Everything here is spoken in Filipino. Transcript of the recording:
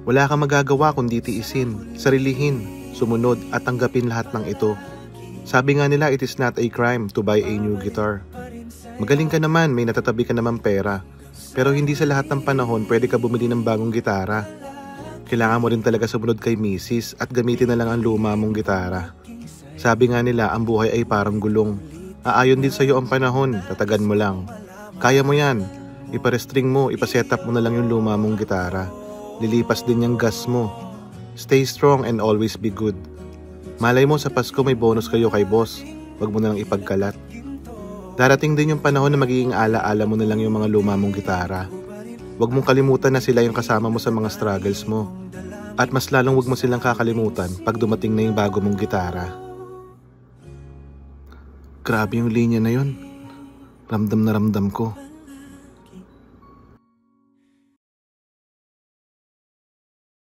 Wala kang magagawa kundi tiisin, sarilihin, sumunod at tanggapin lahat ng ito. Sabi nga nila, it is not a crime to buy a new guitar. Magaling ka naman, may natatabi ka naman pera. Pero hindi sa lahat ng panahon pwede ka bumili ng bagong gitara. Kailangan mo rin talaga sumunod kay misis at gamitin na lang ang luma mong gitara. Sabi nga nila, ang buhay ay parang gulong. Aayon din sa'yo ang panahon, tatagan mo lang. Kaya mo yan, iparestring mo, ipaset up mo na lang yung luma mong gitara. Lilipas din yung gas mo. Stay strong and always be good. Malay mo sa Pasko may bonus kayo kay boss. Huwag mo na lang ipagkalat. Darating din yung panahon na magiging ala-ala mo na lang yung mga luma mong gitara. Huwag mong kalimutan na sila yung kasama mo sa mga struggles mo. At mas lalong huwag mo silang kakalimutan pag dumating na yung bago mong gitara. Grabe yung linya na yun. Ramdam na ramdam ko.